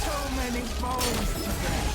So many bones to break.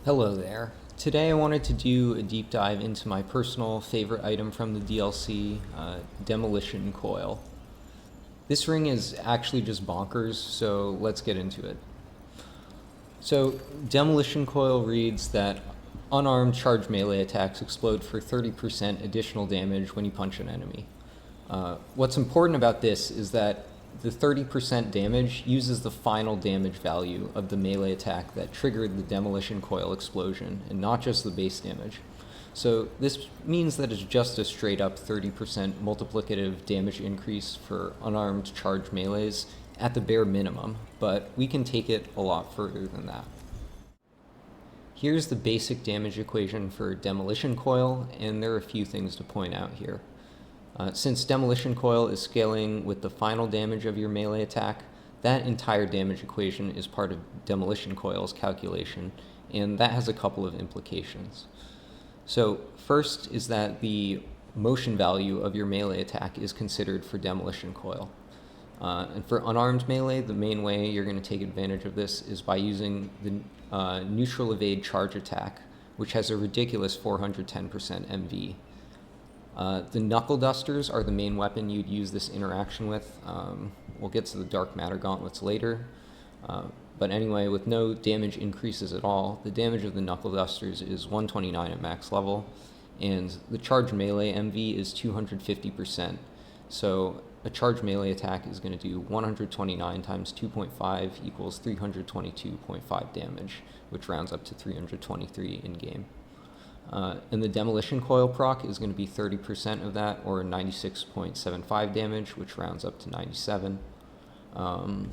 Hello there. Today I wanted to do a deep dive into my personal favorite item from the DLC, Demolition Coil. This ring is actually just bonkers, so let's get into it. So, Demolition Coil reads that unarmed charged melee attacks explode for 30% additional damage when you punch an enemy. What's important about this is that the 30% damage uses the final damage value of the melee attack that triggered the Demolition Coil explosion, and not just the base damage. So this means that it's just a straight up 30% multiplicative damage increase for unarmed charged melees at the bare minimum, but we can take it a lot further than that. Here's the basic damage equation for Demolition Coil, and there are a few things to point out here. Since Demolition Coil is scaling with the final damage of your melee attack, that entire damage equation is part of Demolition Coil's calculation, and that has a couple of implications. So first is that the motion value of your melee attack is considered for Demolition Coil. And for unarmed melee, the main way you're going to take advantage of this is by using the neutral evade charge attack, which has a ridiculous 410% MV. The Knuckle Dusters are the main weapon you'd use this interaction with. We'll get to the Dark Matter Gauntlets later. But anyway, with no damage increases at all, the damage of the Knuckle Dusters is 129 at max level, and the charge melee MV is 250%. So a charge melee attack is going to do 129 times 2.5 equals 322.5 damage, which rounds up to 323 in-game. And the Demolition Coil proc is going to be 30% of that, or 96.75 damage, which rounds up to 97. I can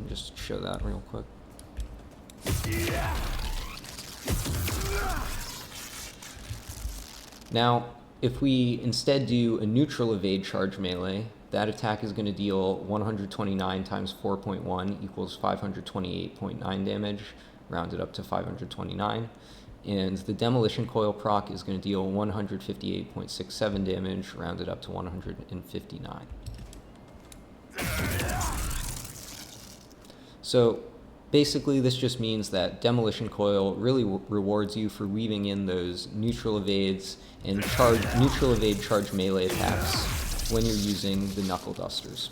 just show that real quick. Now, if we instead do a neutral evade charge melee, that attack is going to deal 129 times 4.1 equals 528.9 damage, rounded up to 529. And the Demolition Coil proc is going to deal 158.67 damage, rounded up to 159. So basically this just means that Demolition Coil really rewards you for weaving in those neutral evades and neutral evade charge melee attacks when you're using the Knuckle Dusters.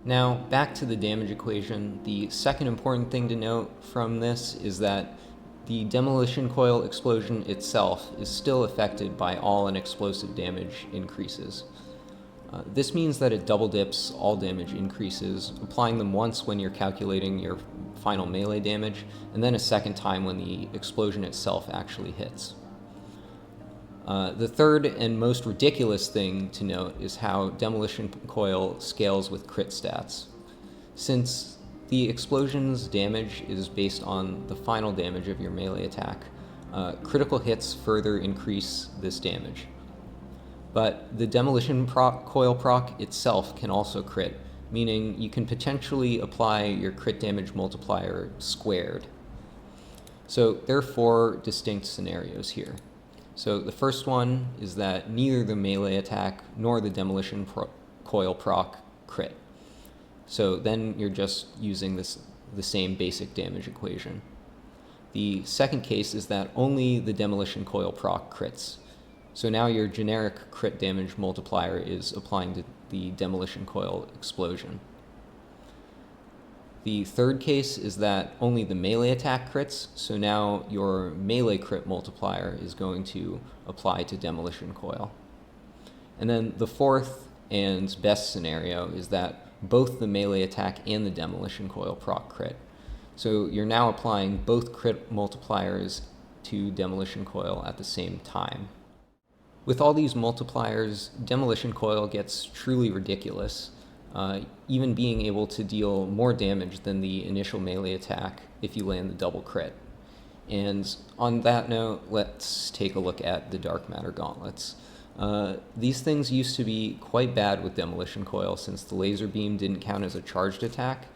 Now back to the damage equation. The second important thing to note from this is that the Demolition Coil explosion itself is still affected by all and explosive damage increases. This means that it double dips all damage increases, applying them once when you're calculating your final melee damage, and then a second time when the explosion itself actually hits. The third and most ridiculous thing to note is how Demolition Coil scales with crit stats. Since the explosion's damage is based on the final damage of your melee attack, critical hits further increase this damage. But the Demolition Coil proc itself can also crit, meaning you can potentially apply your crit damage multiplier squared. So there are four distinct scenarios here. So the first one is that neither the melee attack nor the Demolition Coil proc crit. So then you're just using the same basic damage equation. The second case is that only the Demolition Coil proc crits. So now your generic crit damage multiplier is applying to the Demolition Coil explosion. The third case is that only the melee attack crits, so now your melee crit multiplier is going to apply to Demolition Coil. And then the fourth and best scenario is that both the melee attack and the Demolition Coil proc crit. So you're now applying both crit multipliers to Demolition Coil at the same time. With all these multipliers, Demolition Coil gets truly ridiculous, even being able to deal more damage than the initial melee attack if you land the double crit. And on that note, let's take a look at the Dark Matter Gauntlets. These things used to be quite bad with Demolition Coil since the laser beam didn't count as a charged attack,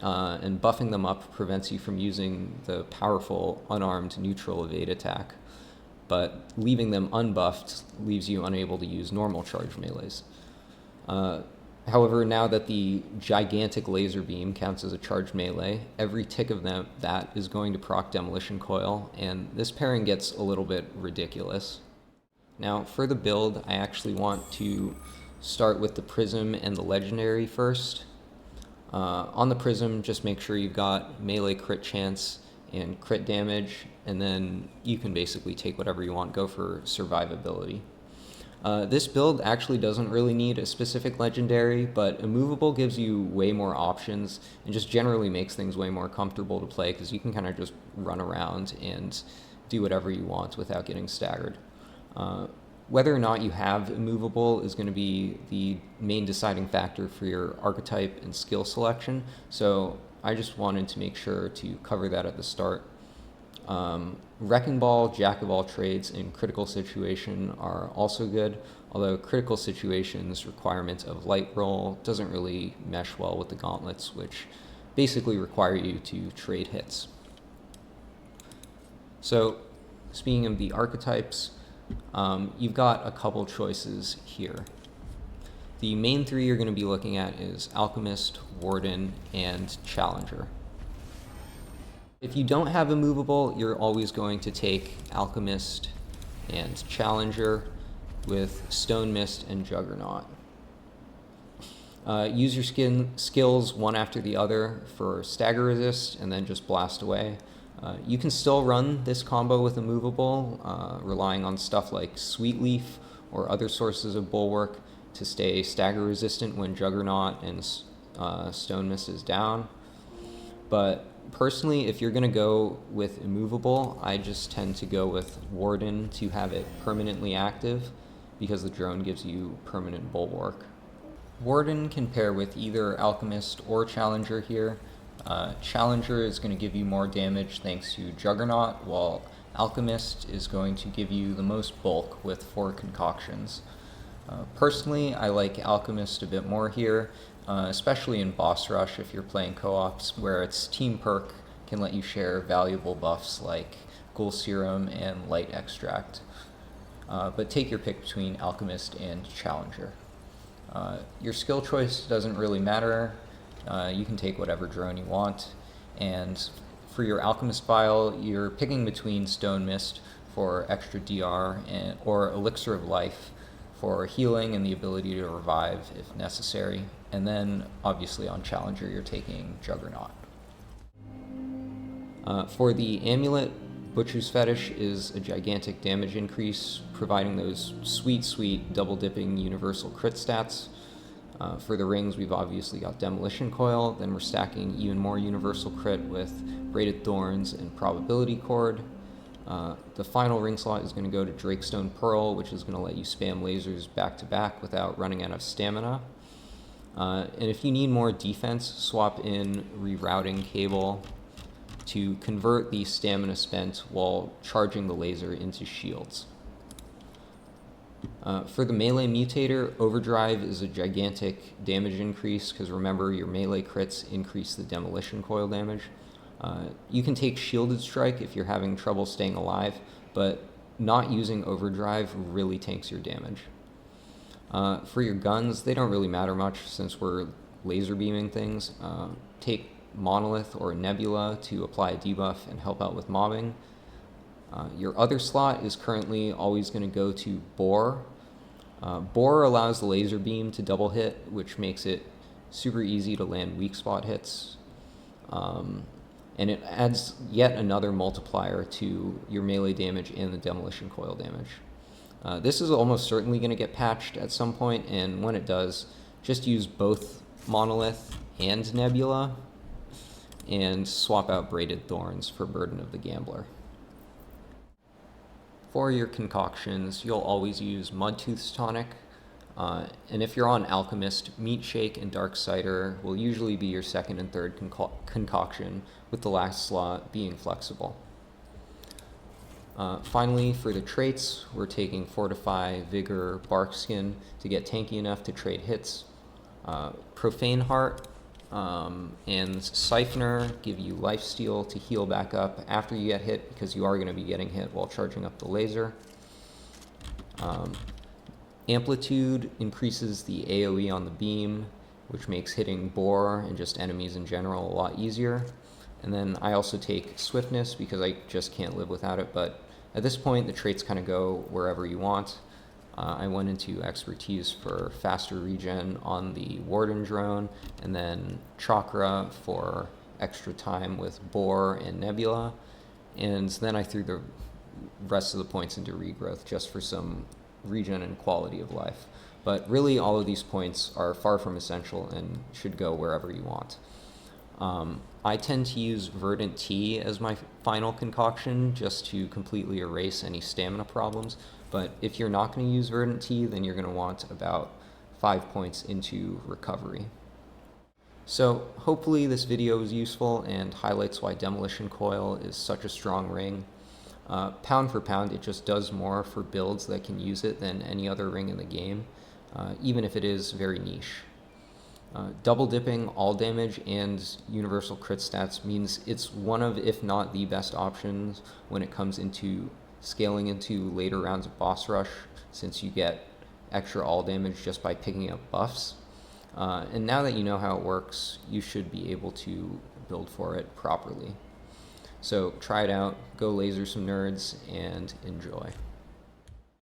and buffing them up prevents you from using the powerful unarmed neutral evade attack. But leaving them unbuffed leaves you unable to use normal charge melees. However, now that the gigantic laser beam counts as a charged melee, every tick of that is going to proc Demolition Coil, and this pairing gets a little bit ridiculous. Now, for the build, I actually want to start with the Prism and the Legendary first. On the Prism, just make sure you've got melee crit chance and crit damage, and then you can basically take whatever you want, go for survivability. This build actually doesn't really need a specific legendary, but Immovable gives you way more options and just generally makes things way more comfortable to play because you can kind of just run around and do whatever you want without getting staggered. Whether or not you have Immovable is going to be the main deciding factor for your archetype and skill selection, so I just wanted to make sure to cover that at the start. Wrecking Ball, Jack of all trades, and Critical Situation are also good, although Critical Situation's requirement of light roll doesn't really mesh well with the gauntlets, which basically require you to trade hits. So, speaking of the archetypes, you've got a couple choices here. The main three you're going to be looking at is Alchemist, Warden, and Challenger. If you don't have Immovable, you're always going to take Alchemist and Challenger with Stone Mist and Juggernaut. Use your skills one after the other for stagger resist and then just blast away. You can still run this combo with Immovable, relying on stuff like Sweet Leaf or other sources of Bulwark to stay stagger resistant when Juggernaut and Stone Mist is down. But personally, if you're going to go with Immovable, I just tend to go with Warden to have it permanently active because the drone gives you permanent bulwark. Warden can pair with either Alchemist or Challenger here. Challenger is going to give you more damage thanks to Juggernaut, while Alchemist is going to give you the most bulk with 4 concoctions. Personally, I like Alchemist a bit more here, especially in Boss Rush if you're playing co-ops, where its team perk can let you share valuable buffs like Ghoul Serum and Light Extract. But take your pick between Alchemist and Challenger. Your skill choice doesn't really matter. You can take whatever drone you want, and for your Alchemist file, you're picking between Stone Mist for extra DR or Elixir of Life for healing and the ability to revive if necessary, and then obviously on Challenger you're taking Juggernaut. For the Amulet, Butcher's Fetish is a gigantic damage increase, providing those sweet double dipping universal crit stats. For the rings, we've obviously got Demolition Coil, then we're stacking even more universal crit with Braided Thorns and Probability Cord. The final ring slot is going to go to Drakestone Pearl, which is going to let you spam lasers back to back without running out of stamina. And if you need more defense, swap in Rerouting Cable to convert the stamina spent while charging the laser into shields. For the melee mutator, Overdrive is a gigantic damage increase because remember your melee crits increase the Demolition Coil damage. You can take Shielded Strike if you're having trouble staying alive, but not using Overdrive really tanks your damage. For your guns, they don't really matter much since we're laser beaming things. Take Monolith or Nebula to apply a debuff and help out with mobbing. Your other slot is currently always going to go to Bore. Bore allows the laser beam to double hit, which makes it super easy to land weak spot hits. And it adds yet another multiplier to your melee damage and the Demolition Coil damage. This is almost certainly going to get patched at some point, and when it does, just use both Monolith and Nebula, and swap out Braided Thorns for Burden of the Gambler. For your concoctions, you'll always use Mudtooth's Tonic, and if you're on Alchemist, Meat Shake and Dark Cider will usually be your second and third concoction, with the last slot being flexible. Finally, for the traits, we're taking Fortify, Vigor, Barkskin to get tanky enough to trade hits. Profane Heart and Siphoner give you Lifesteal to heal back up after you get hit, because you are going to be getting hit while charging up the laser. Amplitude increases the AoE on the beam, which makes hitting boar and just enemies in general a lot easier. And then I also take Swiftness because I just can't live without it, but at this point the traits kind of go wherever you want. I went into Expertise for faster regen on the Warden drone, and then Chakra for extra time with Boar and Nebula, and then I threw the rest of the points into Regrowth just for some regen and quality of life. But really all of these points are far from essential and should go wherever you want. I tend to use Verdant Tea as my final concoction just to completely erase any stamina problems, but if you're not going to use Verdant Tea, then you're going to want about 5 points into recovery. So hopefully this video is useful and highlights why Demolition Coil is such a strong ring. Pound for pound, it just does more for builds that can use it than any other ring in the game, even if it is very niche. Double dipping all damage and universal crit stats means it's one of, if not the best options when it comes into scaling into later rounds of boss rush, since you get extra all damage just by picking up buffs. And now that you know how it works, you should be able to build for it properly. So try it out, go laser some nerds, and enjoy.